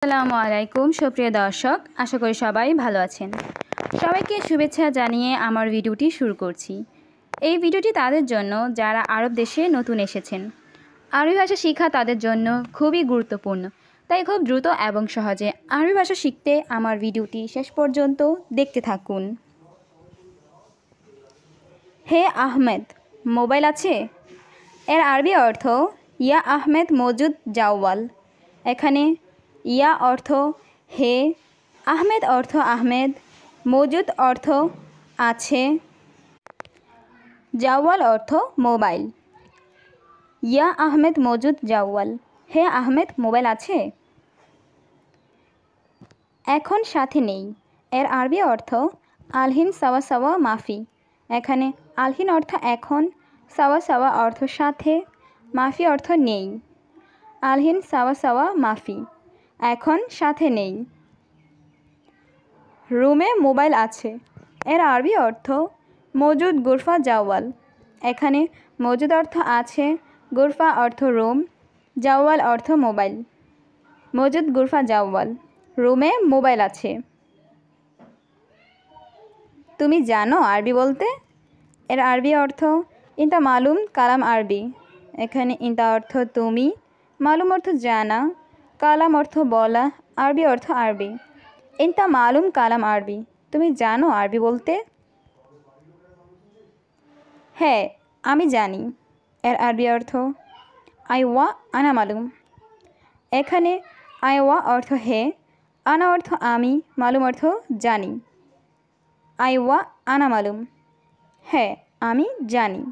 আসসালামু আলাইকুম সুপ্রিয় দর্শক, আশা করি সবাই ভালো আছেন। সবাইকে শুভেচ্ছা জানিয়ে আমার ভিডিওটি শুরু করছি। এই ভিডিওটি তাদের জন্য যারা আরব দেশে নতুন এসেছেন। আরবি ভাষা শেখা তাদের জন্য খুবই গুরুত্বপূর্ণ, তাই খুব দ্রুত এবং সহজে আরবি ভাষা শিখতে আমার ভিডিওটি শেষ পর্যন্ত দেখতে থাকুন। হে আহমেদ, মোবাইল আছে? এর আরবি অর্থ ইয়া আহমেদ মজুদ জাওয়াল। এখানে ইয়া অর্থ হে, আহমেদ অর্থ আহমেদ, মজুদ অর্থ আছে, জাওয়াল অর্থ মোবাইল। ইয়া আহমেদ মজুদ জাওয়াল, হে আহমেদ মোবাইল আছে? এখন সাথে নেই। এর আরবি অর্থ আলহিন সাওয়া সাওয়া মাফি। এখানে আলহিন অর্থ এখন, সাওয়া সাওয়া অর্থ সাথে, মাফি অর্থ নেই। আলহিন সাওয়া সাওয়া মাফি, এখন সাথে নেই। রুমে মোবাইল আছে। এর আরবি অর্থ মজুদ গুরফা জাওয়াল। এখানে মজুদ অর্থ আছে, গুরফা অর্থ রুম, জাওয়াল অর্থ মোবাইল। মজুদ গুরফা জাওয়াল, রুমে মোবাইল আছে। তুমি জানো আরবি বলতে? এর আরবি অর্থ ইনতা মালুম কালাম আরবি। এখানে ইনতা অর্থ তুমি, মালুম অর্থ জানা, কালাম অর্থ বলা, আরবি অর্থ আরবি। ইনতা মালুম কালাম আরবি, তুমি জানো আরবি বলতে? হ্যাঁ, আমি জানি। এর আরবি অর্থ আইওয়া আনা মালুম। এখানে আইওয়া অর্থ হে, আনা অর্থ আমি, মালুম অর্থ জানি। আইওয়া আনা মালুম, হ্যাঁ আমি জানি।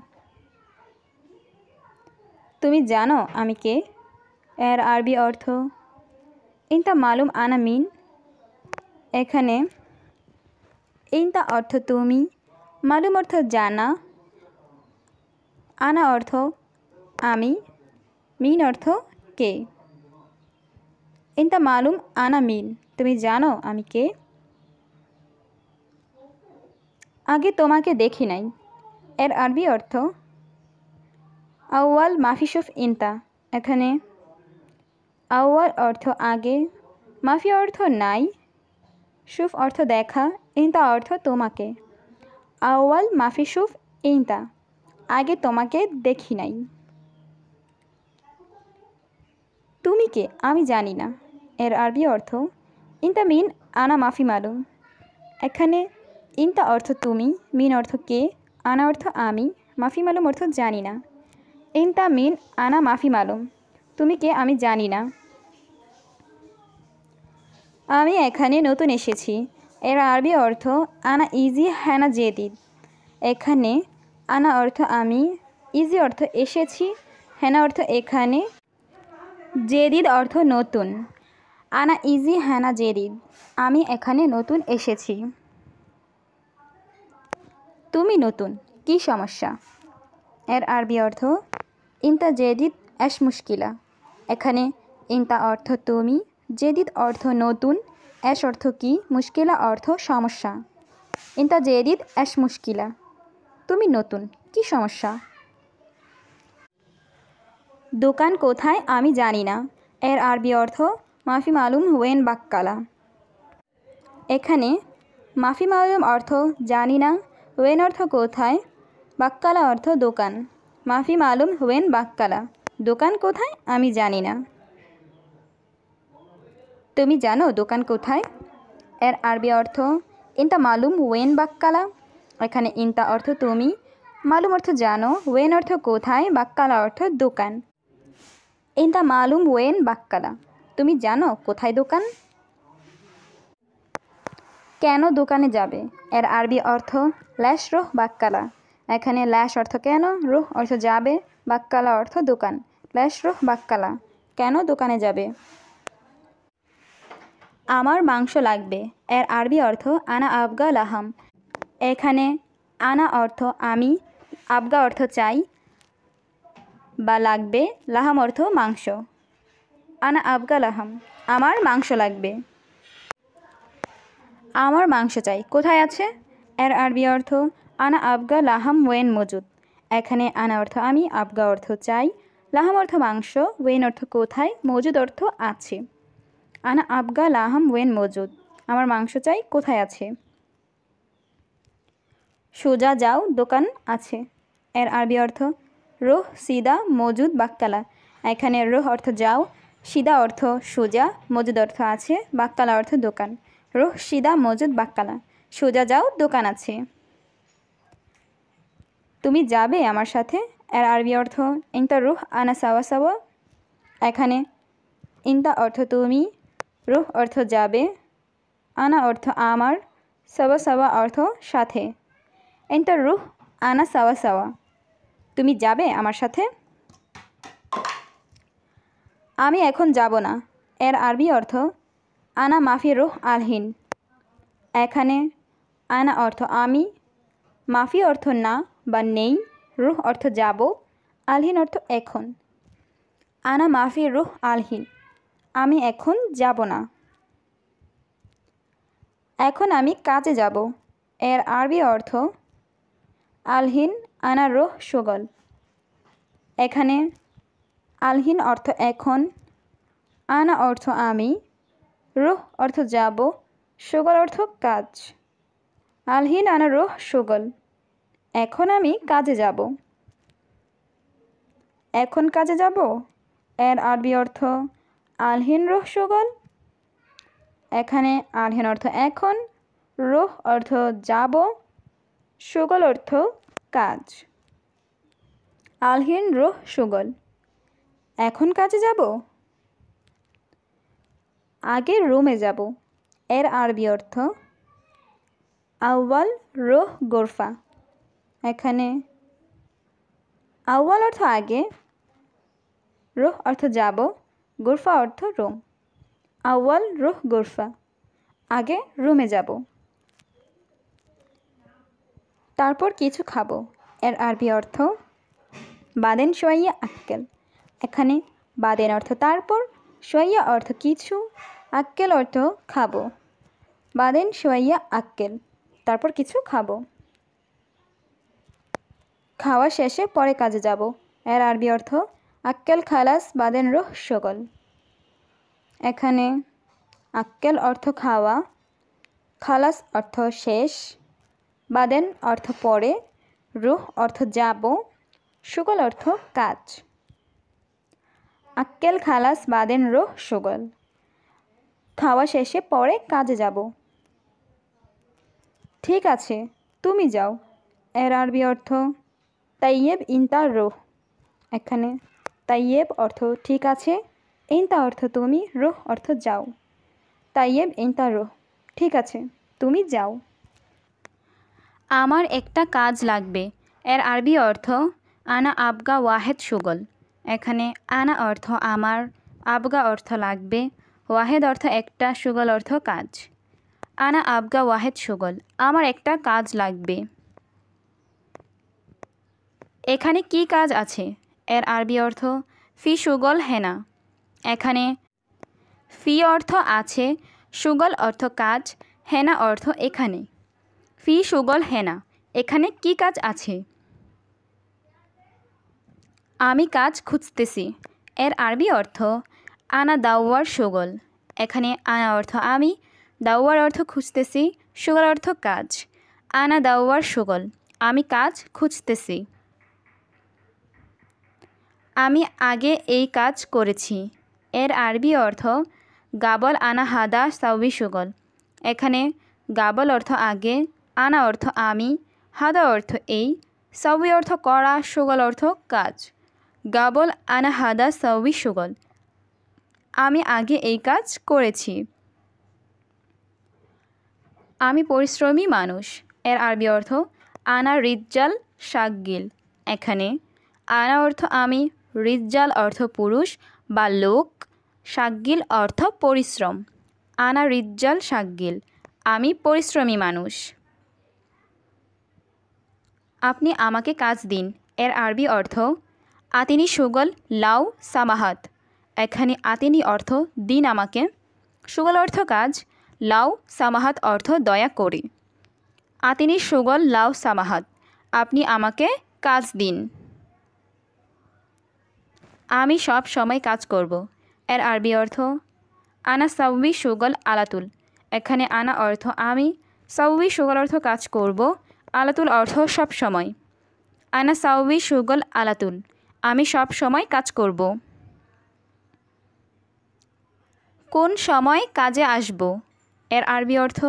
তুমি জানো আমি কে? এর আরবি অর্থ ইনতা মালুম আনা মিন। এখানে ইনতা অর্থ তুমি, মালুম অর্থ জানা, আনা অর্থ আমি, মিন অর্থ কে। ইনতা মালুম আনা মিন, তুমি জানো আমি কে? আগে তোমাকে দেখি নাই। এর আরবি অর্থ আউয়াল মাফিসুফ ইনতা। এখানে আউয়াল অর্থ আগে, মাফি অর্থ নাই, সুফ অর্থ দেখা, ইনতা অর্থ তোমাকে। আউয়াল মাফিসুফ ইনতা, আগে তোমাকে দেখি নাই। তুমি কে? আমি জানি না। এর আরবি অর্থ ইনতা মিন আনা মাফি মালুম। এখানে ইনতা অর্থ তুমি, মিন অর্থ কে, আনা অর্থ আমি, মাফি মালুম অর্থ জানি না। ইনতা মিন আনা মাফি মালুম, তুমি কে? আমি জানি না। আমি এখানে নতুন এসেছি। এর আরবি অর্থ আনা ইজি হ্যানা জেদিদ। এখানে আনা অর্থ আমি, ইজি অর্থ এসেছি, হ্যানা অর্থ এখানে, জেদিদ অর্থ নতুন। আনা ইজি হ্যানা জেদিদ, আমি এখানে নতুন এসেছি। তুমি নতুন, কি সমস্যা? এর আরবি অর্থ ইনতা জেদিদ এশ মুশকিলা। এখানে ইনতা অর্থ তুমি, জেদিদ অর্থ নতুন, এশ অর্থ কি, মুশকিলা অর্থ সমস্যা। ইনতা জেদিদ এশ মুশকিলা, তুমি নতুন, কি সমস্যা? দোকান কোথায় আমি জানি না। এর আরবি অর্থ মাফি মালুম হুয়েন বাক্কালা। এখানে মাফি মালুম অর্থ জানি না, হুয়েন অর্থ কোথায়, বাক্কালা অর্থ দোকান। মাফি মালুম হুয়েন বাক্কালা, দোকান কোথায় আমি জানি না। তুমি জানো দোকান কোথায়? এর আরবি অর্থ ইনতা মালুম হুয়েন বাক্কালা। এখানে ইনতা অর্থ তুমি, মালুম অর্থ জানো, হুয়েন অর্থ কোথায়, বাক্কালা অর্থ দোকান। ইনতা মালুম হুয়েন বাক্কালা, তুমি জানো কোথায় দোকান? কেন দোকানে যাবে? এর আরবি অর্থ ল্যাশ রোহ বাক্কালা। এখানে ল্যাশ অর্থ কেন, রোহ অর্থ যাবে, বাক্কালা অর্থ দোকান। ল্যাশ রোহ বাক্কালা, কেন দোকানে যাবে? আমার মাংস লাগবে। এর আরবি অর্থ আনা আবগা লাহাম। এখানে আনা অর্থ আমি, আবগা অর্থ চাই বা লাগবে, লাহাম অর্থ মাংস। আনা আবগা লাহাম, আমার মাংস লাগবে। আমার মাংস চাই, কোথায় আছে? এর আরবি অর্থ আনা আবগা লাহাম ওয়েন মজুদ। এখানে আনা অর্থ আমি, আবগা অর্থ চাই, লাহাম অর্থ মাংস, ওয়েন অর্থ কোথায়, মজুদ অর্থ আছে। আনা আবগা লাহাম ওয়েন মজুদ, আমার মাংস চাই কোথায় আছে। সোজা যাও দোকান আছে, এর আরবি অর্থ রোহ সিদা মজুদ বাক্কালা। এখানে রোহ অর্থ যাও, সিদা অর্থ সোজা, মজুদ অর্থ আছে, বাক্কালা অর্থ দোকান। রোহ সিদা মজুদ বাক্কালা, সোজা যাও দোকান আছে। তুমি যাবে আমার সাথে, এর আরবি অর্থ ইনতা রুহ আনা সাওয়া সাওয়া। এখানে ইনতা অর্থ তুমি, রুহ অর্থ যাবে, আনা অর্থ আমার, সাওয়া সাওয়া অর্থ সাথে। ইনতা রুহ আনা সাওয়া সাওয়া, তুমি যাবে আমার সাথে। আমি এখন যাব না, এর আরবি অর্থ আনা মাফি রুহ আলহিন। এখানে আনা অর্থ আমি, মাফি অর্থ না বা নেই, রুহ অর্থ যাব, আলহিন অর্থ এখন। আনা মাফি রুহ আলহিন, আমি এখন যাব না। এখন আমি কাজে যাব, এর আরবি অর্থ আলহিন আনা রুহ শুগল। এখানে আলহিন অর্থ এখন, আনা অর্থ আমি, রুহ অর্থ যাব, শুগল অর্থ কাজ। আলহিন আনা রুহ শুগল, এখন আমি কাজে যাব। এখন কাজে যাব, এর আরবি অর্থ আলহিন রুহ শুগল। এখানে আলহিন অর্থ এখন, রুহ অর্থ যাব, শুগল অর্থ কাজ। আলহিন রুহ শুগল, এখন কাজে যাব। আগে রুমে যাব, এর আরবি অর্থ আউয়াল রুহ গোরফা। এখানে আউয়াল অর্থ আগে, রুহ অর্থ যাব, গোরফা অর্থ রুম। আউয়াল রুহ গোরফা, আগে রুমে যাব। তারপর কিছু খাবো, এর আরবি অর্থ বাদেন শোয়াইয়া আক্কেল। এখানে বাদেন অর্থ তারপর, শোয়াইয়া অর্থ কিছু, আক্কেল অর্থ খাবো। বাদেন শোয়াইয়া আক্কেল, তারপর কিছু খাবো। খাওয়া শেষে পরে কাজে যাব, এর আরবি অর্থ আক্কেল খালাস বাদেন রুহ শুগল। এখানে আক্কেল অর্থ খাওয়া, খালাস অর্থ শেষ, বাদেন অর্থ পরে, রুহ অর্থ যাব, শুগল অর্থ কাজ। আক্কেল খালাস বাদেন রুহ শুগল, খাওয়া শেষে পরে কাজে যাব। ঠিক আছে তুমি যাও, এর আরবি অর্থ তাইয়েব ইনতা রুহ। এখানে তাইয়েব অর্থ ঠিক আছে, ইনতা অর্থ তুমি, রুহ অর্থ যাও। তাইয়েব ইনতা রুহ, ঠিক আছে তুমি যাও। আমার একটা কাজ লাগবে, এর আরবি অর্থ আনা আবগা ওয়াহেদ শুগল। এখানে আনা অর্থ আমার, আবগা অর্থ লাগবে, ওয়াহেদ অর্থ একটা, শুগল অর্থ কাজ। আনা আবগা ওয়াহেদ শুগল, আমার একটা কাজ লাগবে। এখানে কি কাজ আছে, এর আরবি অর্থ ফি শুগল হেনা। এখানে ফি অর্থ আছে, শুগল অর্থ কাজ, হেনা অর্থ এখানে। ফি শুগল হেনা, এখানে কি কাজ আছে। আমি কাজ খুঁজতেছি, এর আরবি অর্থ আনা দাওয়ার শুগল। এখানে আনা অর্থ আমি, দাওয়ার অর্থ খুঁজতেছি, শুগল অর্থ কাজ। আনা দাওয়ার শুগল, আমি কাজ খুঁজতেছি। আমি আগে এই কাজ করেছি, এর আরবি অর্থ গাবল আনা হাদা সাউবি শুগল। এখানে গাবল অর্থ আগে, আনা অর্থ আমি, হাদা অর্থ এই, সাউবি অর্থ করা, শুগল অর্থ কাজ। গাবল আনা হাদা সাউবি শুগল, আমি আগে এই কাজ করেছি। আমি পরিশ্রমী মানুষ, এর আরবি অর্থ আনা রিজ্জাল শাগিল। এখানে আনা অর্থ আমি, রিজ্জাল অর্থ পুরুষ বা লোক, শাগিল অর্থ পরিশ্রম। আনা রিজ্জাল শাগিল, আমি পরিশ্রমী মানুষ। আপনি আমাকে কাজ দিন, এর আরবি অর্থ আতিনি শুগল লাউ সামাহাত। এখানে আতিনি অর্থ দিন আমাকে, শুগল অর্থ কাজ, লাউ সামাহাত অর্থ দয়া করে। আতিনি শুগল লাউ সামাহাত, আপনি আমাকে কাজ দিন। আমি সব সময় কাজ করব, এর আরবি অর্থ আনা সাউই সুগল আলাতুল। এখানে আনা অর্থ আমি, সাউই সুগল অর্থ কাজ করব, আলাতুল অর্থ সব সময়। আনা সাউই সুগল আলাতুল, আমি সব সময় কাজ করব। কোন সময় কাজে আসব? এর আরবি অর্থ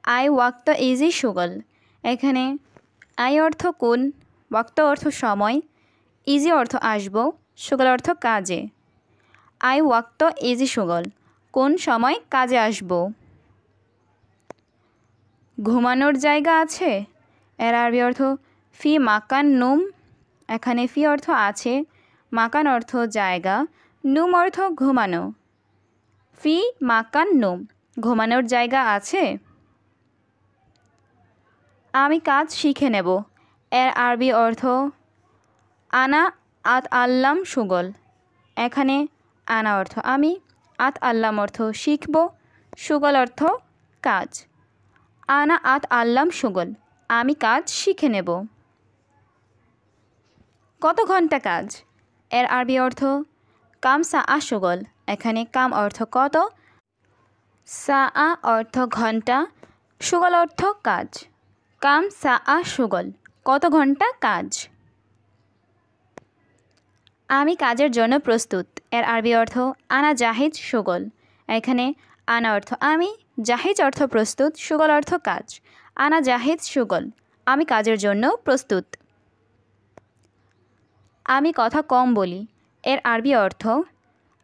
আই ওয়াক্ত ইজি সুগল। এখানে আই অর্থ কোন, ওয়াক্ত অর্থ সময়, ইজি অর্থ আসব, সুগল অর্থ কাজে। আই ওয়াক্ত ইজি সুগল, কোন সময় কাজে আসব। ঘুমানোর জায়গা আছে? এর আরবি অর্থ ফি মাকান নুম। এখানে ফি অর্থ আছে, মাকান অর্থ জায়গা, নুম অর্থ ঘুমানো। ফি মাকান নুম, ঘুমানোর জায়গা আছে? আমি কাজ শিখে নেব। এর আরবি অর্থ আনা আত আল্লাম সুগল। এখানে আনা অর্থ আমি, আত আল্লাম অর্থ শিখব, সুগল অর্থ কাজ। আনা আত আল্লাম সুগল, আমি কাজ শিখে নেব। কত ঘন্টা কাজ? এর আরবি অর্থ কাম সা আ সুগল। এখানে কাম অর্থ কত, সা আ অর্থ ঘন্টা, সুগল অর্থ কাজ। কাম সা আ সুগল, কত ঘন্টা কাজ। আমি কাজের জন্য প্রস্তুত। এর আরবি অর্থ আনা জাহিজ সুগল। এখানে আনা অর্থ আমি, জাহিজ অর্থ প্রস্তুত, সুগল অর্থ কাজ। আনা জাহিজ সুগল, আমি কাজের জন্য প্রস্তুত। আমি কথা কম বলি। এর আরবি অর্থ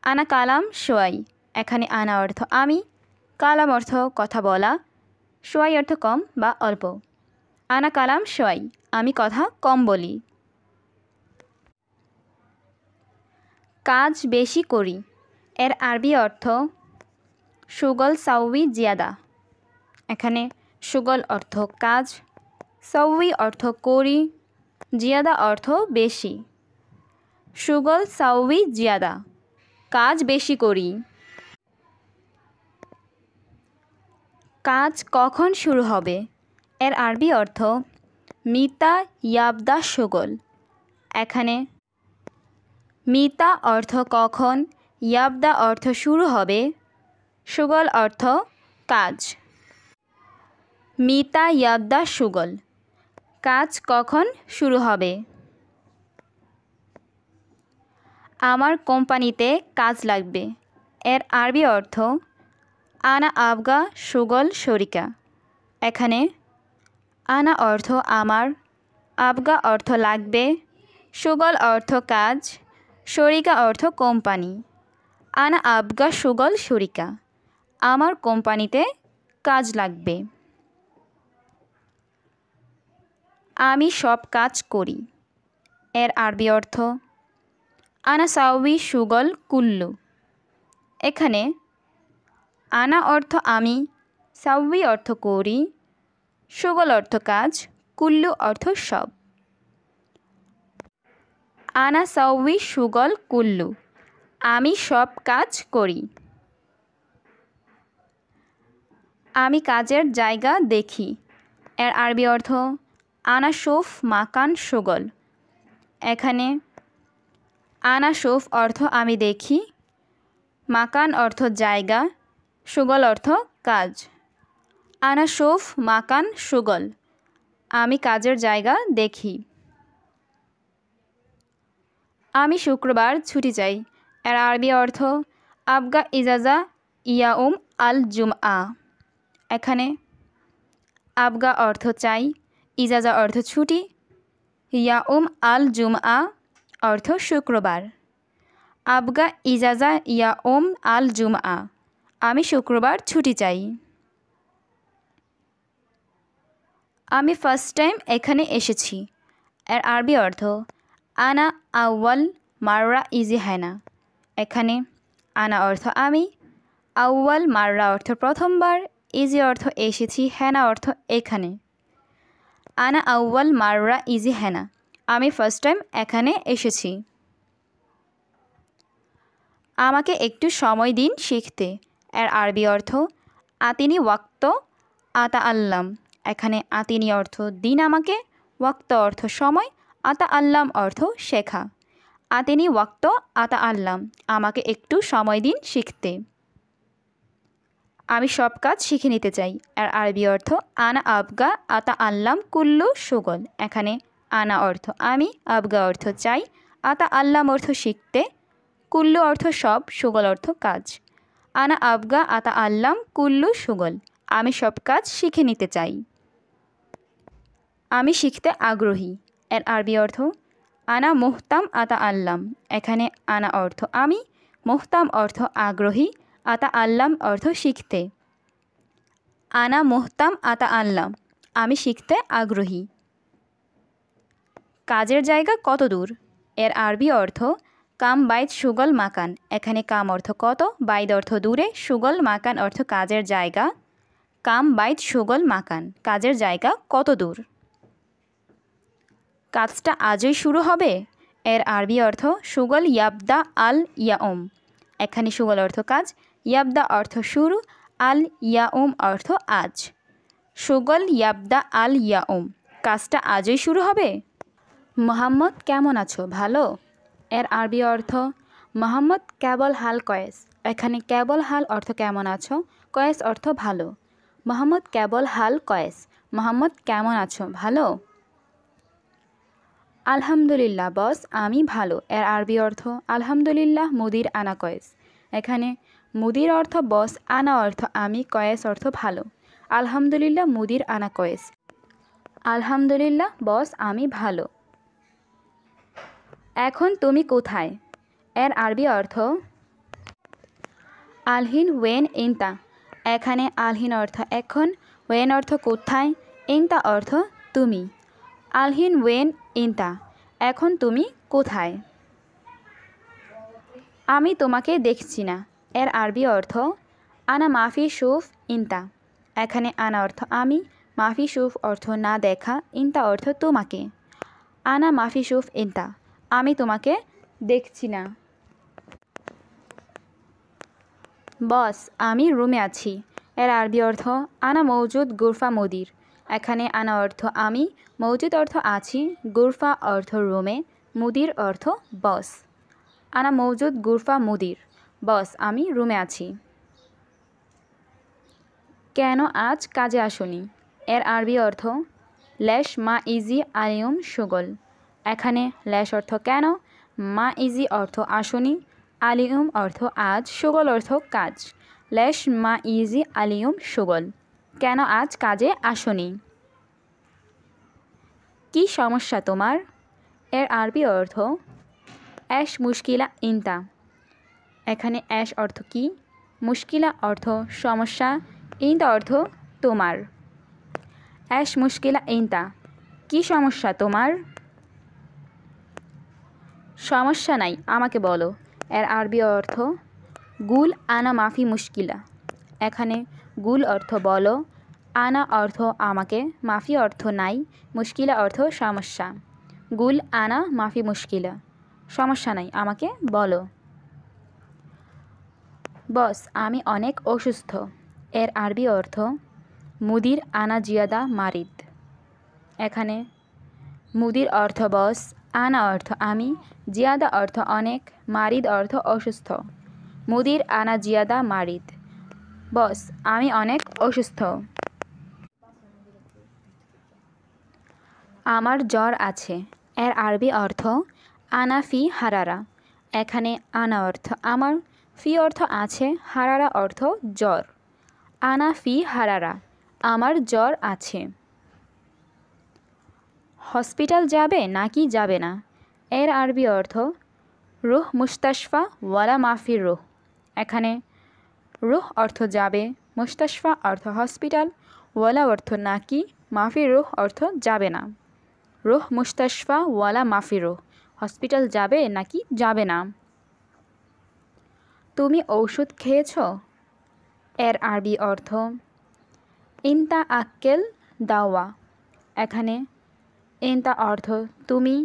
আনা কালাম শোয়াই। এখানে আনা অর্থ আমি, কালাম অর্থ কথা বলা, শোয়াই অর্থ কম বা অল্প। আনা কালাম শোয়াই, আমি কথা কম বলি। কাজ বেশি করি। এর আরবি অর্থ সুগল সাউই জিয়াদা। এখানে সুগল অর্থ কাজ, সাউই অর্থ করি, জিয়াদা অর্থ বেশি। সুগল সাউই জিয়াদা, কাজ বেশি করি। কাজ কখন শুরু হবে? এর আরবি অর্থ মিতা ইয়াবদা সুগল। এখানে মিতা অর্থ কখন, ইয়াবদা অর্থ শুরু হবে, সুগল অর্থ কাজ। মিতা ইয়াবদা সুগল, কাজ কখন শুরু হবে। আমার কোম্পানিতে কাজ লাগবে। এর আরবি অর্থ আনা আবগা সুগল শরিকা। এখানে আনা অর্থ আমার, আবগা অর্থ লাগবে, সুগল অর্থ কাজ, শরিকা অর্থ কোম্পানি। আনা আবগা সুগল শরিকা, আমার কোম্পানিতে কাজ লাগবে। আমি সব কাজ করি। এর আরবি অর্থ আনা সাউই সুগল কুল্লু। এখানে আনা অর্থ আমি, সাউই অর্থ করি, সুগল অর্থ কাজ, কুল্লু অর্থ সব। আনা সাউই সুগল কুল্লু, আমি সব কাজ করি। আমি কাজের জায়গা দেখি। এর আরবি অর্থ আনা শোফ মাকান সুগল। এখানে আনা শোফ অর্থ আমি দেখি, মাকান অর্থ জায়গা, সুগল অর্থ কাজ। আনা শোফ মাকান সুগল, আমি কাজের জায়গা দেখি। আমি শুক্রবার ছুটি চাই। এর আরবি অর্থ আবগা ইজাজা ইয়াউম আল জুমআ। এখানে আবগা অর্থ চাই, ইজাজা অর্থ ছুটি, ইয়াউম আল জুমআ অর্থ শুক্রবার। আবগা ইজাজা ইয়াউম আল জুমআ, আমি শুক্রবার ছুটি চাই। আমি ফার্স্ট টাইম এখানে এসেছি। এর আরবি অর্থ আনা আউয়াল মাররা ইজি হেনা। এখানে আনা অর্থ আমি, আউয়াল মাররা অর্থ প্রথমবার, ইজি অর্থ এসেছি, হেনা অর্থ এখানে। আনা আউয়াল মাররা ইজি হেনা, আমি ফার্স্ট টাইম এখানে এসেছি। আমাকে একটু সময় দিন শিখতে। এর আরবি অর্থ আতিনি ওয়াক্ত আতা আল্লাম। এখানে আতিনি অর্থ দিন আমাকে, ওয়াক্ত অর্থ সময়, আতা আল্লাম অর্থ শেখা। আতিনি ওয়াক্ত আতা আল্লাম, আমাকে একটু সময় দিন শিখতে। আমি সব কাজ শিখে নিতে চাই। আর আরবি অর্থ আনা আবগা আতা আল্লাম কুল্লু সুগল। এখানে আনা অর্থ আমি, আবগা অর্থ চাই, আতা আল্লাম অর্থ শিখতে, কুল্লু অর্থ সব, সুগল অর্থ কাজ। আনা আবগা আতা আল্লাম কুল্লু সুগল। আমি সব কাজ শিখে নিতে চাই। আমি শিখতে আগ্রহী। এর আরবি অর্থ আনা মুহতাম আতা আল্লাম। এখানে আনা অর্থ আমি, মুহতাম অর্থ আগ্রহী, আতা আল্লাম অর্থ শিখতে। আনা মুহতাম আতা আল্লাম, আমি শিখতে আগ্রহী। কাজের জায়গা কত দূর? এর আরবি অর্থ কাম বাইত সুগল মাকান। এখানে কাম অর্থ কত, বাইদ অর্থ দূরে, সুগল মাকান অর্থ কাজের জায়গা। কাম বাইত সুগল মাকান, কাজের জায়গা কত দূর? কাজটা আজই শুরু হবে? এর আরবি অর্থ সুগল ইয়াবদা আল ইয়াউম। এখানে সুগল অর্থ কাজ, ইয়াবদা অর্থ শুরু, আল ইয়াউম অর্থ আজ। সুগল ইয়াবদা আল ইয়াউম, কাজটা আজই শুরু হবে? মোহাম্মদ কেমন আছো, ভালো? এর আরবি অর্থ মোহাম্মদ কেবল হাল কয়েস। এখানে কেবল হাল অর্থ কেমন আছো, কয়েস অর্থ ভালো। মোহাম্মদ কেবল হাল কয়েস, মোহাম্মদ কেমন আছো, ভালো? আলহামদুলিল্লাহ বস, আমি ভালো। এর আরবি অর্থ আলহামদুলিল্লাহ মুদির আনা কয়েস। এখানে মুদির অর্থ বস, আনা অর্থ আমি, কয়েস অর্থ ভালো। আলহামদুলিল্লাহ মুদির আনা কয়েস। আলহামদুলিল্লাহ বস, আমি ভালো। এখন তুমি কোথায়? এর আরবি অর্থ আলহিন ওয়েন ইনতা। এখানে আলহিন অর্থ এখন, ওয়েন অর্থ কোথায়, ইনতা অর্থ তুমি। আলহিন ওয়েন ইনতা, এখন তুমি কোথায়? আমি তোমাকে দেখছি না। এর আরবি অর্থ আনা মাফি শুফ ইনতা। এখানে আনা অর্থ আমি, মাফি শুফ অর্থ না দেখা, ইনতা অর্থ তোমাকে। আনা মাফি শুফ ইনতা, আমি তোমাকে দেখছি না। বস, আমি রুমে আছি। এর আরবি অর্থ আনা মৌজুদ গুরফা মুদির। এখানে আনা অর্থ আমি, মৌজুদ অর্থ আছি, গুরফা অর্থ রুমে, মুদির অর্থ বস। আনা মৌজুদ গুরফা মুদির, বস আমি রুমে আছি। কেন আজ কাজে আসনি? এর আরবি অর্থ লেশ মা ইজি আলিয়ম সুগল। এখানে লেশ অর্থ কেন, মা ইজি অর্থ আসনি, আলিয়ম অর্থ আজ, সুগল অর্থ কাজ। লেশ মা ইজি আলিয়ম সুগল, কেন আজ কাজে আসনি? কি সমস্যা তোমার? এর আরবি অর্থ অ্যাশ মুশকিলা ইনতা। এখানে অ্যাশ অর্থ কি, মুশকিলা অর্থ সমস্যা, ইনতা অর্থ তোমার। অ্যাশ মুশকিলা ইনতা, কি সমস্যা তোমার? সমস্যা নাই, আমাকে বলো। এর আরবি অর্থ গুল আনা মাফি মুশকিলা। এখানে গুল অর্থ বলো, আনা অর্থ আমাকে, মাফি অর্থ নাই, মুশকিলা অর্থ সমস্যা। গুল আনা মাফি মুশকিলা, সমস্যা নাই, আমাকে বলো। বস, আমি অনেক অসুস্থ। এর আরবি অর্থ মুদির আনা জিয়াদা মারিদ। এখানে মুদির অর্থ বস, আনা অর্থ আমি, জিয়াদা অর্থ অনেক, মারিদ অর্থ অসুস্থ। মুদির আনা জিয়াদা মারিদ, বস আমি অনেক অসুস্থ। আমার জ্বর আছে। এর আরবি অর্থ আনা ফি হারারা। এখানে আনা অর্থ আমার, ফি অর্থ আছে, হারারা অর্থ জ্বর। আনা ফি হারারা, আমার জ্বর আছে। হসপিটাল যাবে নাকি যাবে না? এর আরবি অর্থ রুহ মুস্তাশফা ওয়ালা মাফির রুহ। এখানে রুহ অর্থ যাবে, মুস্তাশফা অর্থ হসপিটাল, ওয়ালা অর্থ নাকি, মাফির রুহ অর্থ যাবে না। রুহ মুস্তাশফা ওয়ালা মাফির রুহ, হসপিটাল যাবে নাকি যাবে না। তুমি ঔষধ খেয়েছ? এর আরবি অর্থ ইনতা আক্কেল দাওয়া। এখানে ইনতা অর্থ তুমি,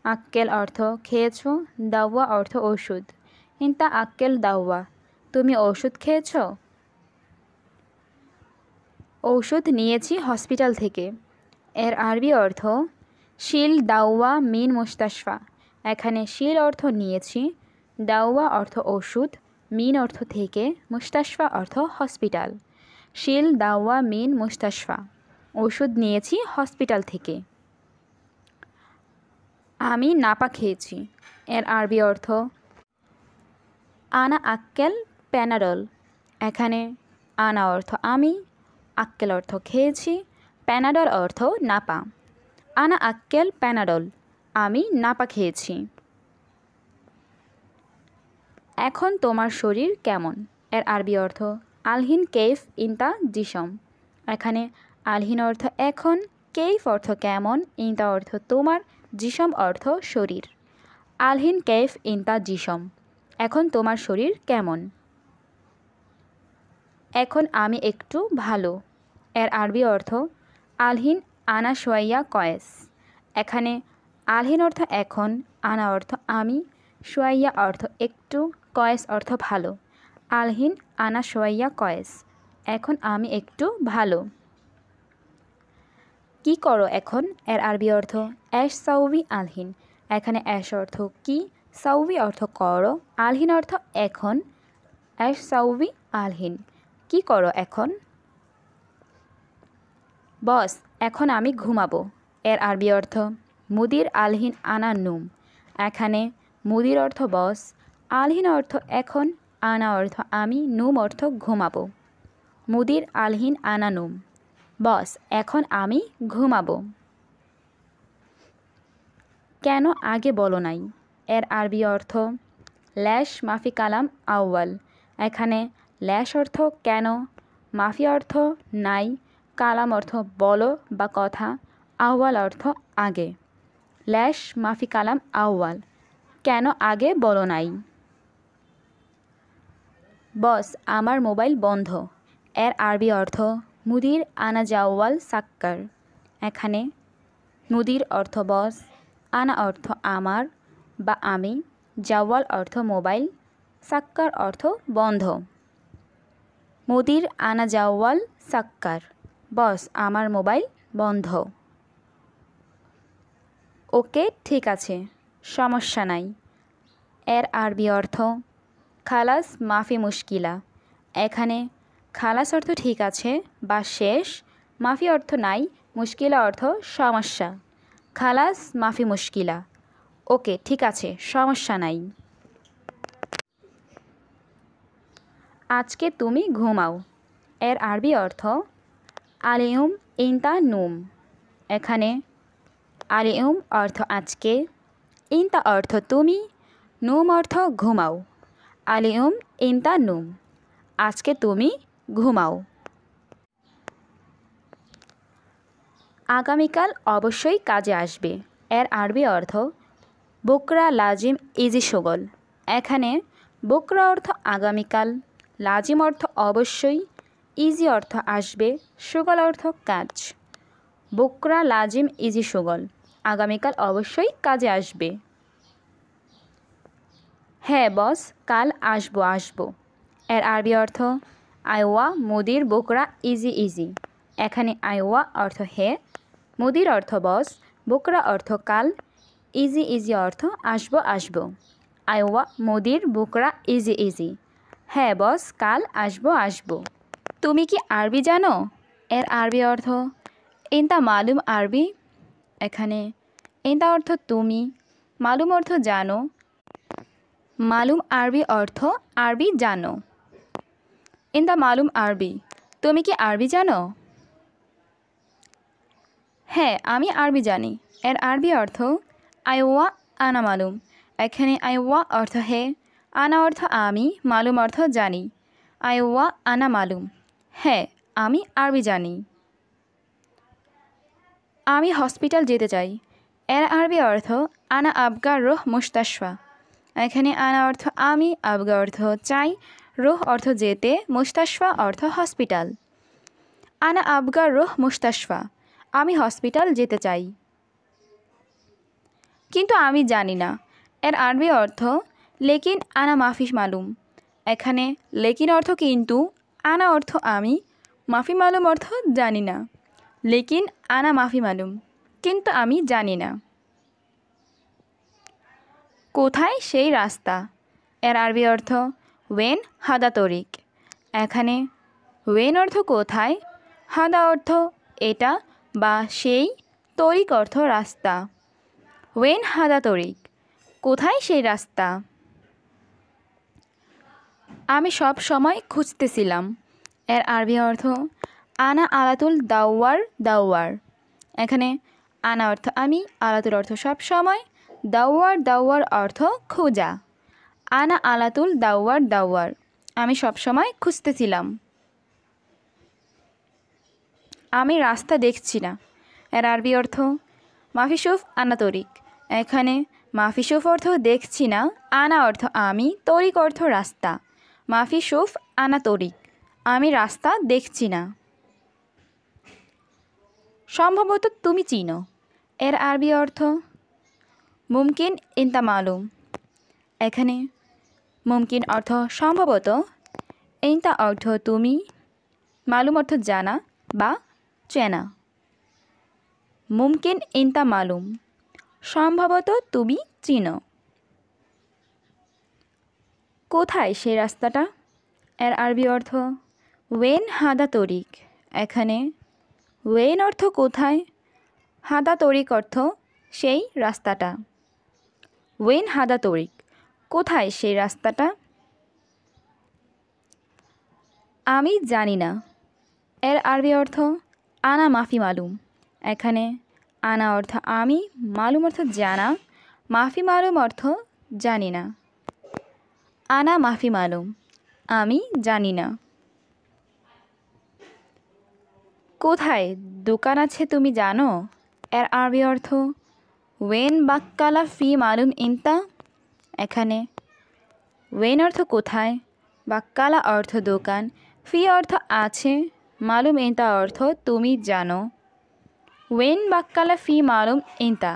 আক্কেল অর্থ খেয়েছ, দাওয়া অর্থ ওষুধ। ইনতা আক্কেল দাওয়া, তুমি ওষুধ খেয়েছ? ঔষধ নিয়েছি হসপিটাল থেকে। এর আরবি অর্থ শিল দাওয়া মিন মুস্তাশফা। এখানে শিল অর্থ নিয়েছি, দাওয়া অর্থ ওষুধ, মিন অর্থ থেকে, মুস্তাশফা অর্থ হসপিটাল। শিল দাওয়া মিন মুস্তাশফা, ওষুধ নিয়েছি হসপিটাল থেকে। আমি নাপা খেয়েছি, এর আরবি অর্থ আনা আক্কেল প্যানাডল। এখানে আনা অর্থ আমি, আক্কেল অর্থ খেয়েছি, প্যানাডল অর্থ নাপা। আনা আক্কেল প্যানাডল, আমি নাপা খেয়েছি। এখন তোমার শরীর কেমন, এর আরবি অর্থ আলহিন কেইফ ইনতা জিসম। এখানে আলহিন অর্থ এখন, কেইফ অর্থ কেমন, ইনতা অর্থ তোমার, জিসম অর্থ শরীর। আলহিন কেইফ ইনতা জিসম, এখন তোমার শরীর কেমন। এখন আমি একটু ভালো, এর আরবি অর্থ আলহিন আনা শোয়াইয়া কয়েস। এখানে আলহিন অর্থ এখন, আনা অর্থ আমি, শোয়াইয়া অর্থ একটু, কয়েস অর্থ ভালো। আলহিন আনা শোয়াইয়া কয়েস, এখন আমি একটু ভালো। কি করো এখন, এর আরবি অর্থ এশ সাউবি আলহিন। এখানে এশ অর্থ কি, সাউবি অর্থ করো, আলহিন অর্থ এখন, এশ সাউবি আলহিন, কি করো এখন। বস, এখন আমি ঘুমাবো, এর আরবি অর্থ মুদির আলহিন আনা নুম। এখানে মুদির অর্থ বস, আলহিন অর্থ এখন, আনা অর্থ আমি, নুম অর্থ ঘুমাবো। মুদির আলহিন আনা নুম, বস এখন আমি ঘুমাবো। কেন আগে বলো নাই, এর আরবি অর্থ ল্যাশ মাফি কালাম আউয়াল। এখানে ল্যাশ অর্থ কেন, মাফি অর্থ নাই, কালাম অর্থ বলো বা কথা, আউয়াল অর্থ আগে। ল্যাশ মাফি কালাম আউয়াল, কেন আগে বলো নাই। বস আমার মোবাইল বন্ধ, এর আরবি অর্থ মুদির আনা জাওয়াল সাক্কার। এখানে মুদির অর্থ বস, আনা অর্থ আমার বা আমি, জাওয়াল অর্থ মোবাইল, সাক্কার অর্থ বন্ধ। মুদির আনা জাওয়াল সাক্কার, বস আমার মোবাইল বন্ধ। ওকে ঠিক আছে, সমস্যা নাই, এর আরবি অর্থ খালাস মাফি মুশকিলা। এখানে খালাস অর্থ ঠিক আছে বা শেষ, মাফি অর্থ নাই, মুশকিলা অর্থ সমস্যা। খালাস মাফি মুশকিলা, ওকে ঠিক আছে, সমস্যা নাই। আজকে তুমি ঘুমাও, এর আরবি অর্থ আলিউম ইনতা নুম। এখানে আলিউম অর্থ আজকে, ইনতা অর্থ তুমি, নুম অর্থ ঘুমাও। আলিউম ইনতা নুম, আজকে তুমি ঘুমাও। আগামীকাল অবশ্যই কাজে আসবে, এর আরবি অর্থ বুকরা লাজিম ইজি শোগল। এখানে বুকরা অর্থ আগামীকাল, লাজিম অর্থ অবশ্যই, ইজি অর্থ আসবে, শোগল অর্থ কাজ। বুকরা লাজিম ইজি শোগল, আগামীকাল অবশ্যই কাজে আসবে। হ্যাঁ বস, কাল আসবো আসবো, এর আরবি অর্থ আইওয়া মুদির বুকরা ইজি ইজি। এখানে আইওয়া অর্থ হে, মুদির অর্থ বস, বুকরা অর্থ কাল, ইজি ইজি অর্থ আসবো আসবো। আইওয়া মুদির বুকরা ইজি ইজি, হ্যাঁ বস কাল আসবো আসবো। তুমি কি আরবি জানো, এর আরবি অর্থ ইনতা মালুম আরবি। এখানে ইনতা অর্থ তুমি, মালুম অর্থ জানো, মালুম আরবি অর্থ আরবি জানো। ইনতা মালুম আরবি, তুমি কি আরবি জানো। হ্যাঁ আমি আরবি জানি, এর আরবি অর্থ আইওয়া আনা মালুম। এখানে আইওয়া অর্থ হে, আনা অর্থ আমি, মালুম অর্থ জানি। আইওয়া আনা মালুম, হ্যাঁ আমি আরবি জানি। আমি হসপিটাল যেতে চাই, এর আরবি অর্থ আনা আবগা রুহ মুস্তাশফা। এখানে আনা অর্থ আমি, আবগা অর্থ চাই, রুহ অর্থ যেতে, মুস্তাশফা অর্থ হসপিটাল। আনা আবগা রুহ মুস্তাশফা, আমি হসপিটাল যেতে চাই। কিন্তু আমি জানি না, এর আরবি অর্থ লেকিন আনা মাফি মালুম। এখানে লেকিন অর্থ কিন্তু, আনা অর্থ আমি, মাফি মালুম অর্থ জানি না। লেকিন আনা মাফি মালুম, কিন্তু আমি জানি না। কোথায় সেই রাস্তা, এর আরবি অর্থ ওয়েন হাদা তরিক। এখানে ওয়েন অর্থ কোথায়, হাদা অর্থ এটা বা সেই, তরিক অর্থ রাস্তা। ওয়েন হাদা তরিক, কোথায় সেই রাস্তা। আমি সব সময় খুঁজতেছিলাম। এর আরবি অর্থ আনা আলাতুল দাওয়ার দাওয়ার। এখানে আনা অর্থ আমি, আলাতুল অর্থ সব সময়, দাওয়ার দাওয়ার অর্থ খোঁজা। আনা আলাতুল দাওয়ার দাওয়ার, আমি সব সময় খুঁজতেছিলাম। আমি রাস্তা দেখছি না। এর আরবি অর্থ মাফিসুফ আনা তরিক। এখানে মাফিসুফ অর্থ দেখছি না, আনা অর্থ আমি, তরিক অর্থ রাস্তা। মাফিসুফ আনা তরিক, আমি রাস্তা দেখছি না। সম্ভবত তুমি চিনো। এর আরবি অর্থ মুমকিন ইনতা মালুম। এখানে মুমকিন অর্থ সম্ভবত, ইনতা অর্থ তুমি, মালুম অর্থ জানা বা চেনা। মুমকিন ইনতা মালুম, সম্ভবত তুমি চিনো। কোথায় সেই রাস্তাটা। এর আরবি অর্থ ওয়েন হাদা তরিক। এখানে ওয়েন অর্থ কোথায়, হাদা তরিক অর্থ সেই রাস্তাটা। ওয়েন হাদা তরিক, কোথায় সেই রাস্তাটা। আমি জানি না। এর আরবি অর্থ আনা মাফি মালুম। এখানে আনা অর্থ আমি, মালুম অর্থ জানা, মাফি মালুম অর্থ জানি না। আনা মাফি মালুম, আমি জানি না। কোথায় দোকান আছে তুমি জানো। এর আরবি অর্থ ওয়েন বাক্কালা ফি মালুম ইনতা। এখানে ওয়েন অর্থ কোথায়, বাক্কালা অর্থ দোকান, ফি অর্থ আছে, মালুম ইনতা অর্থ তুমি জানো। ওয়েন বাক্কালা ফি মালুম ইনতা,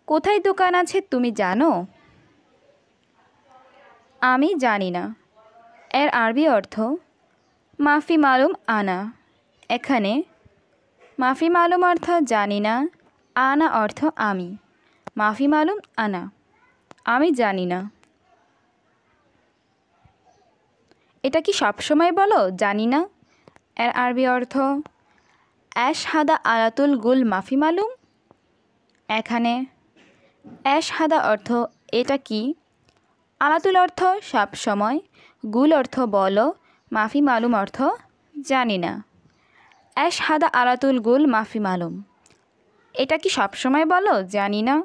কোথায় দোকান আছে তুমি জানো। আমি জানি না। এর আরবি অর্থ মাফি মালুম আনা। এখানে মাফি মালুম অর্থ জানি না, আনা অর্থ আমি। মাফি মালুম আনা, আমি জানি না। এটা কি সবসময় বলো জানি না। এর আরবি অর্থ অ্যাশ হাদা আলাতুল গুল মাফি মালুম। এখানে অ্যাশ হাদা অর্থ এটা কি, আলাতুল অর্থ সব সময়, গুল অর্থ বলো, মাফি মালুম অর্থ জানি না। অ্যাশ হাদা আলাতুল গুল মাফি মালুম, এটা কি সবসময় বলো জানি না।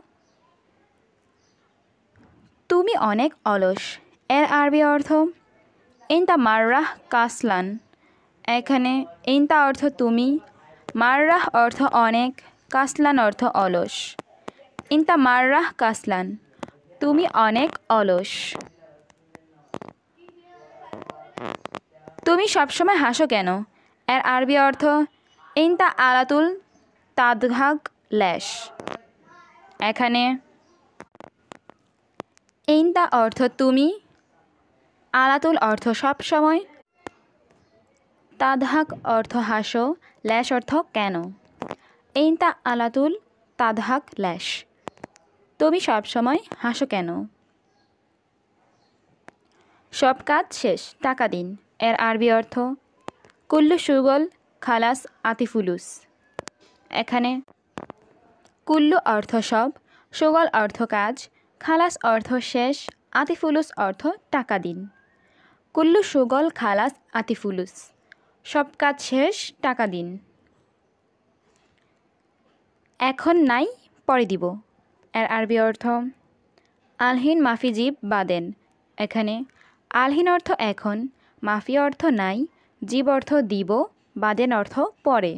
তুমি অনেক অলস। এর আরবি অর্থ ইনতা মাররাহ কাসলান। এখানে ইনতা অর্থ তুমি, মাররাহ অর্থ অনেক, কাসলান অর্থ অলস। ইনতা মাররাহ কাসলান, তুমি অনেক অলস। তুমি সবসময় হাসো কেন। এর আরবি অর্থ ইনতা আলাতুল তাদহাক ল্যাশ। এখানে ইনতা অর্থ তুমি, আলাতুল অর্থ সব সময়, তাদহাক অর্থ হাসো, ল্যাশ অর্থ কেন। ইনতা আলাতুল তাদহাক ল্যাশ, তুমি সব সময় হাসো কেন। সব কাজ শেষ, টাকা দিন। এর আরবি অর্থ কুল্লু সুগল খালাস আতিফুলুস। এখানে কুল্লু অর্থ সব, সুগল অর্থ কাজ, খালাস অর্থ শেষ, আতিফুলুস অর্থ টাকা দিন। কুল্লু সুগল খালাস আতিফুলুস, সব কাজ শেষ, টাকা দিন। এখন নাই, পরে দিব। এর আরবি অর্থ আলহিন মাফি জিব বাদেন। এখানে আলহিন অর্থ এখন, মাফি অর্থ নাই, জিব অর্থ দিব, বাদেন অর্থ পরে।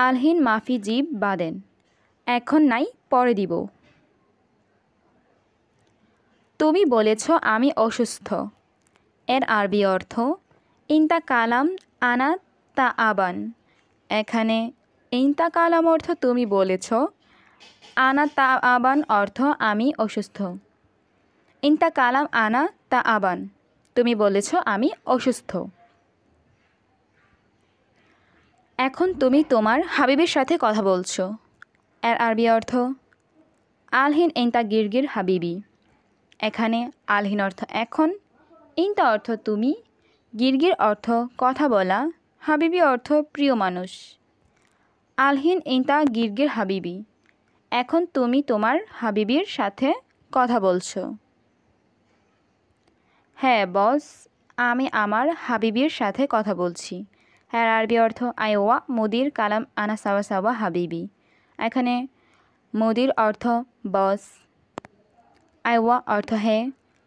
আলহিন মাফি জিব বাদেন, এখন নাই, পরে দিব। তুমি বলেছ আমি অসুস্থ। এর আরবি অর্থ ইনতা কালাম আনা তা আবান। এখানে ইনতা কালাম অর্থ তুমি বলেছ, আনা তা আবান অর্থ আমি অসুস্থ। ইনতা কালাম আনা তা আবান, তুমি বলেছ আমি অসুস্থ। এখন তুমি তোমার হাবিবের সাথে কথা বলছো। এর আরবি অর্থ আলহিন ইনতা গিরগির হাবিবি। এখানে আলহিন অর্থ এখন, ইনতা অর্থ তুমি, গিরগির অর্থ কথা বলা, হাবিবি অর্থ প্রিয় মানুষ। আলহিন ইনতা গিরগির হাবিবি, এখন তুমি তোমার হাবিবির সাথে কথা বলছো। হ্যাঁ বস, আমি আমার হাবিবির সাথে কথা বলছি। হ্যাঁ আরবি অর্থ আইওয়া মুদির কালাম আনা সাওয়া সাওয়া হাবিবি, এখানে মুদির অর্থ বস, আইওয়া অর্থ হ্যাঁ,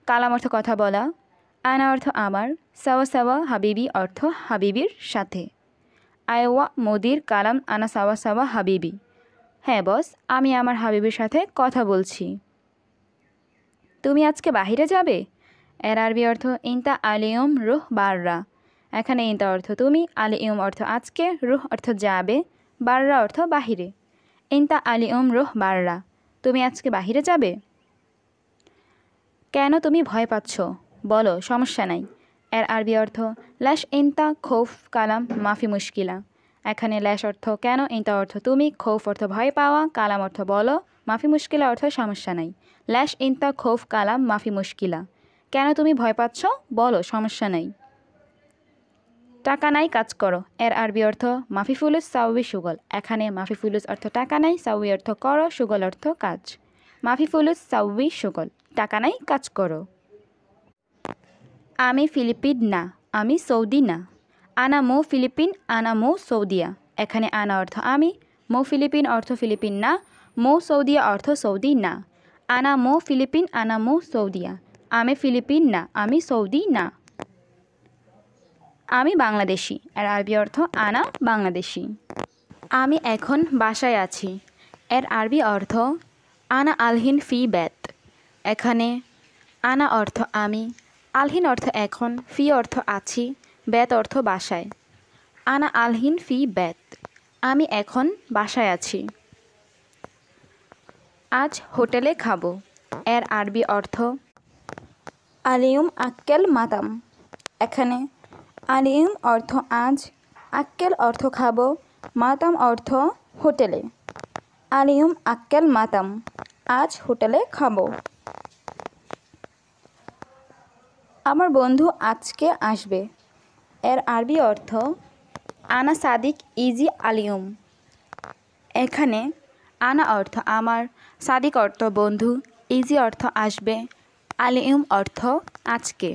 কালাম অর্থ কথা বলা, আনা অর্থ আমার, সাওয়া সাওয়া হাবিবি অর্থ হাবিবির সাথে। আইওয়া মুদির কালাম আনা সাওয়া সাওয়া হাবিবি, হ্যাঁ বস, আমি আমার হাবিবির সাথে কথা বলছি। তুমি আজকে বাহিরে যাবে? এর আরবি অর্থ ইনতা আলিয়ম রুহ বাররা, এখানে ইনতা অর্থ তুমি, আলিয়ম অর্থ আজকে, রুহ অর্থ যাবে, বাররা অর্থ বাহিরে। ইনতা আলিয়ম রুহ বাররা, তুমি আজকে বাহিরে যাবে? কেন তুমি ভয় পাচ্ছ? বলো, সমস্যা নাই। এর আরবি অর্থ ল্যাশ ইনতা খৌফ কালাম মাফি মুশকিলা, এখানে ল্যাশ অর্থ কেন, ইনতা অর্থ তুমি, খৌফ অর্থ ভয় পাওয়া, কালাম অর্থ বলো, মাফি মুশকিলা অর্থ সমস্যা নাই। ল্যাশ ইনতা খৌফ কালাম মাফি মুশকিলা, কেন তুমি ভয় পাচ্ছ? বলো, সমস্যা নাই। টাকা নাই কাজ করো, এর আরবি অর্থ মাফি ফুলুস সাউই সুগল, এখানে মাফি ফুলুস অর্থ টাকা নাই, সাউই অর্থ করো, সুগল অর্থ কাজ। মাফি ফুলুস সাউই সুগল, টাকা নাই কাজ করো। আমি ফিলিপিন না, আমি সৌদি না। আনা মো ফিলিপিন, আনা মো সৌদিয়া, এখানে আনা অর্থ আমি, মো ফিলিপিন অর্থ ফিলিপিন না, মো সৌদিয়া অর্থ সৌদি না। আনা মো ফিলিপিন, আনা মো সৌদিয়া, আমি ফিলিপিন না, আমি সৌদি না। আমি বাংলাদেশি, এর আরবি অর্থ আনা বাংলাদেশি। আমি এখন বাসায় আছি, এর আরবি অর্থ আনা আলহিন ফি বেত, এখানে আনা অর্থ আমি, আলহিন অর্থ এখন, ফি অর্থ আছি, বেত অর্থ বাসায়। আনা আলহিন ফি বেত, আমি এখন বাসায় আছি। আজ হোটেলে খাবো, এর আরবি অর্থ আলিয়ুম আক্কেল মাতাম, এখানে আলিয়ুম অর্থ আজ, আক্কেল অর্থ খাবো, মাতাম অর্থ হোটেলে। আলিয়ুম আক্কেল মাতাম, আজ হোটেলে খাবো। আমার বন্ধু আজকে আসবে, এর আরবি অর্থ আনা সাদিক ইজি আলিয়ুম, এখানে আনা অর্থ আমার, সাদিক অর্থ বন্ধু, ইজি অর্থ আসবে, আলিয়ুম অর্থ আজকে।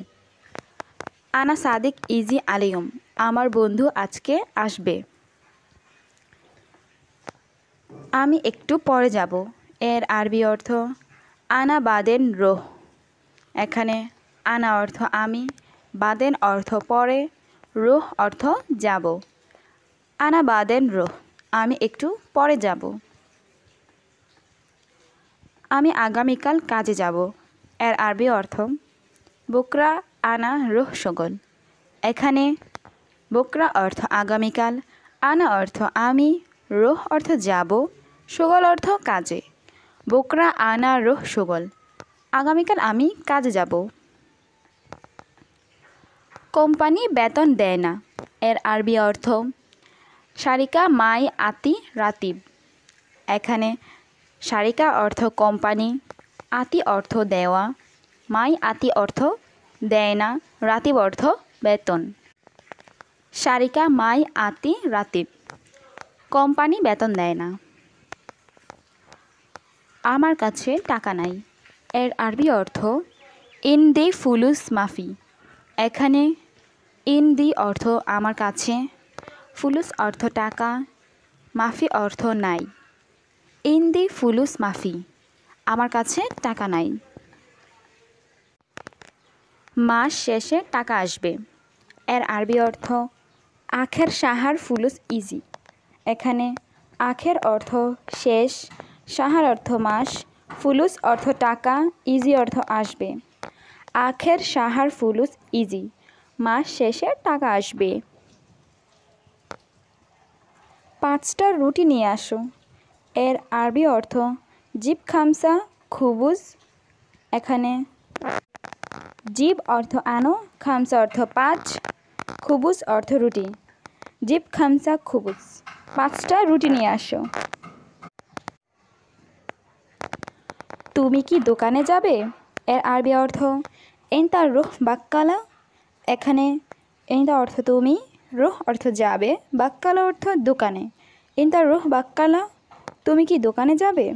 আনা সাদিক ইজি আলিয়ুম, আমার বন্ধু আজকে আসবে। আমি একটু পরে যাব, এর আরবি অর্থ আনা বাদেন রোহ, এখানে আনা অর্থ আমি, বাদেন অর্থ পরে, রোহ অর্থ যাব। আনা বাদেন রোহ, আমি একটু পরে যাব। আমি আগামীকাল কাজে যাব, এর আরবি অর্থ বুকরা আনা রোহ শগল, এখানে বুকরা অর্থ আগামীকাল, আনা অর্থ আমি, রোহ অর্থ যাব, শগল অর্থ কাজে। বুকরা আনা রোহ শগল, আগামীকাল আমি কাজে যাব। কোম্পানি বেতন দেয় না, এর আরবি অর্থ শারিকা মাই আতি রাতিব, এখানে শারিকা অর্থ কোম্পানি, আতি অর্থ দেওয়া, মাই আতি অর্থ দেয় না, রাতিব অর্থ বেতন। শারিকা মাই আতি রাতিব, কোম্পানি বেতন দেয় না। আমার কাছে টাকা নাই, এর আরবি অর্থ ইন দি ফুলুস মাফি, এখানে ইন দি অর্থ আমার কাছে, ফুলুস অর্থ টাকা, মাফি অর্থ নাই। ইন দি ফুলুস মাফি, আমার কাছে টাকা নাই। মাস শেষে টাকা আসবে, এর আরবি অর্থ আখের সাহার ফুলুস ইজি, এখানে আখের অর্থ শেষ, সাহার অর্থ মাস, ফুলুস অর্থ টাকা, ইজি অর্থ আসবে। আখের সাহার ফুলুস ইজি, মাস শেষে টাকা আসবে। 5টা রুটি নিয়ে আসো, এর আরবি অর্থ জিব খামসা খুবুজ, এখানে জিব অর্থ আনো, খামসা অর্থ 5, খুবুজ অর্থ রুটি। জিব খামসা খুবুজ, 5টা রুটি নিয়ে আসো। তুমি কি দোকানে যাবে, এর আরবি অর্থ এন্তা রুহ বাক্কালা, এখানে এন্তা অর্থ তুমি, রুহ অর্থ যাবে, বাক্কালা অর্থ দোকানে। এন্তা রুহ বাক্কালা, তুমি কি দোকানে যাবে?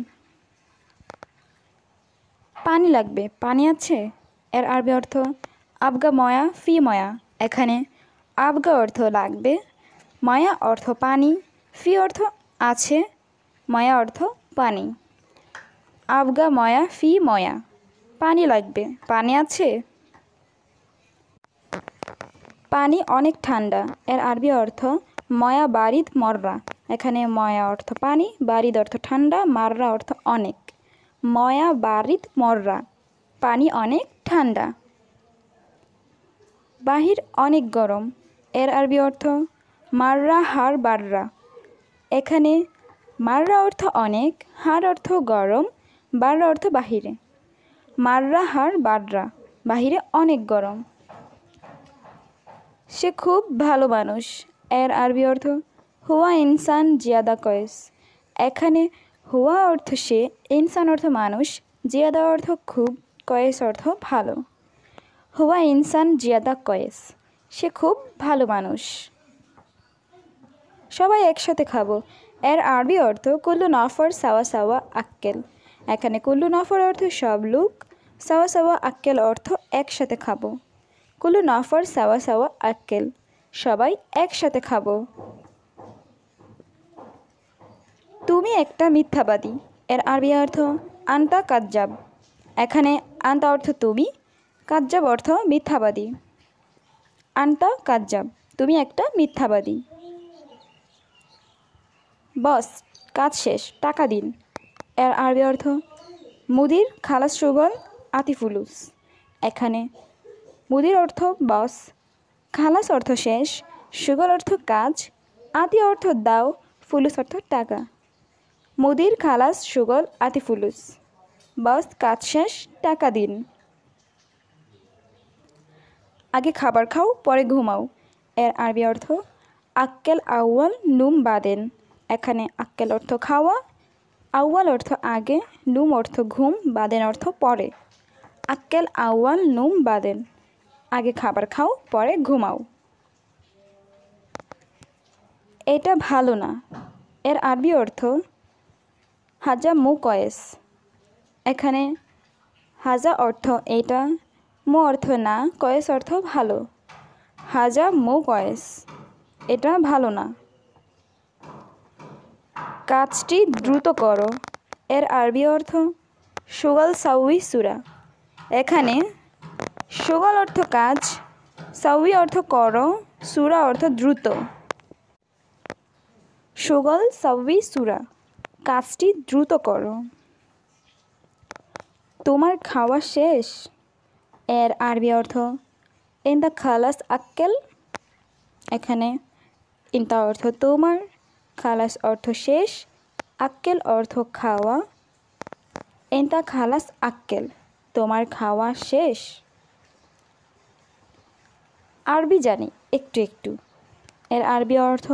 পানি লাগবে, পানি আছে? এর আরবি অর্থ আবগা ময়া ফি ময়া। এখানে আবগা অর্থ লাগবে, ময়া অর্থ পানি, ফি অর্থ আছে, ময়া অর্থ পানি। আবগা ময়া ফি ময়া, পানি লাগবে, পানি আছে? পানি অনেক ঠান্ডা। এর আরবি অর্থ ময়া বারিদ মররা। এখানে ময়া অর্থ পানি, বারিদ অর্থ ঠান্ডা, মাররা অর্থ অনেক। ময়া বারিদ মররা, পানি অনেক ঠান্ডা। বাহির অনেক গরম। এর আরবি অর্থ মাররা হার বাররা। এখানে মাররা অর্থ অনেক, হার অর্থ গরম, বাররা অর্থ বাহিরে। মাররা হার বাররা, বাহিরে অনেক গরম। সে খুব ভালো মানুষ। এর আরবি অর্থ হুয়া ইনসান জিয়াদা কয়েস। এখানে হুয়া অর্থ সে, ইনসান অর্থ মানুষ, জিয়াদা অর্থ খুব, কয়েস অর্থ ভালো। হুয়া ইনসান জিয়াদা কয়েস, সে খুব ভালো মানুষ। সবাই একসাথে খাবো। এর আরবি অর্থ কুল্লু নফর সাওয়া সাওয়া আক্কেল। এখানে কুল্লু নফর অর্থ সব লোক, সাওয়া সাওয়া আক্কেল অর্থ একসাথে খাবো। কুল্লু নফর সাওয়া সাওয়া আক্কেল, সবাই একসাথে খাবো। তুমি একটা মিথ্যাবাদী। এর আরবি অর্থ আন্তা কাজ্জাব। এখানে আন্তা অর্থ তুমি, কাজ্জাব অর্থ মিথ্যাবাদী। আন্তা কাজ্জাব, তুমি একটা মিথ্যাবাদী। বস, কাজ শেষ, টাকা দিন। এর আরবি অর্থ মুদির খালাস সুগল আতি ফুলুস। এখানে মুদির অর্থ বস, খালাস অর্থ শেষ, সুগল অর্থ কাজ, আতি অর্থ দাও, ফুলুস অর্থ টাকা। মুদির খালাস সুগল আতি ফুলুস, বস কাজ শেষ, টাকা দিন। আগে খাবার খাও, পরে ঘুমাও। এর আরবি অর্থ আক্কেল আউয়াল নুম বাদেন। এখানে আক্কেল অর্থ খাওয়া, আউয়াল অর্থ আগে, নুম অর্থ ঘুম, বাদেন অর্থ পরে। আক্কেল আউয়াল নুম বাদেন, আগে খাবার খাও, পরে ঘুমাও। এটা ভালো না। এর আরবি অর্থ হাজা মু কয়েস। এখানে হাজা অর্থ এটা, মু অর্থ না, কয়েস অর্থ ভালো। হাজা মু কয়েস, এটা ভালো না। কাজটি দ্রুত করো। এর আরবি অর্থ সুগল সাউই সুরা। এখানে সুগল অর্থ কাজ, সাউই অর্থ করো, সুরা অর্থ দ্রুত। সুগল সাউই সুরা, কাজটি দ্রুত করো। তোমার খাওয়া শেষ। এর আরবি অর্থ ইনতা খালাস আক্কেল। এখানে ইনতা অর্থ তোমার, খালাস অর্থ শেষ, আক্কেল অর্থ খাওয়া। ইনতা খালাস আক্কেল, তোমার খাওয়া শেষ। আরবি জানি একটু একটু। এর আরবি অর্থ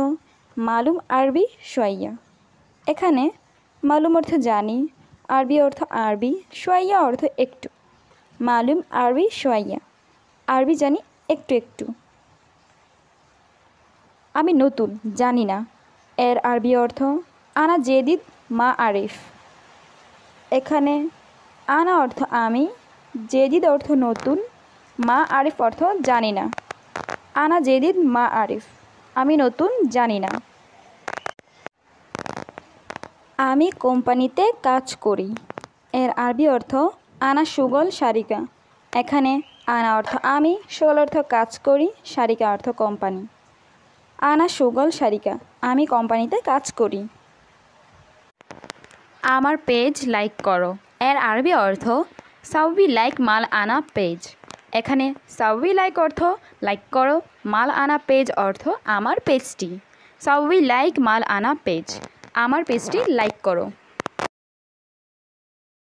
মালুম আরবি শোয়াইয়া। এখানে মালুম অর্থ জানি, আরবি অর্থ আরবি, শোয়াইয়া অর্থ একটু। মালুম আরবি শোয়াইয়া, আরবি জানি একটু একটু। আমি নতুন, জানি না। এর আরবি অর্থ আনা জেদিদ মা আরিফ। এখানে আনা অর্থ আমি, জেদিদ অর্থ নতুন, মা আরিফ অর্থ জানি না। আনা জেদিদ মা আরিফ, আমি নতুন, জানি না। আমি কোম্পানিতে কাজ করি। এর আরবি অর্থ আনা সুগল শারিকা। এখানে আনা অর্থ আমি, সুগল অর্থ কাজ করি, শারিকা অর্থ কোম্পানি। আনা সুগল শারিকা, আমি কোম্পানিতে কাজ করি। আমার পেজ লাইক করো। এর আরবি অর্থ সাউবি লাইক মাল আনা পেজ। এখানে সাউবি লাইক অর্থ লাইক করো, মাল আনা পেজ অর্থ আমার পেজটি। সাউবি লাইক মাল আনা পেজ, আমার পেজটি লাইক করো।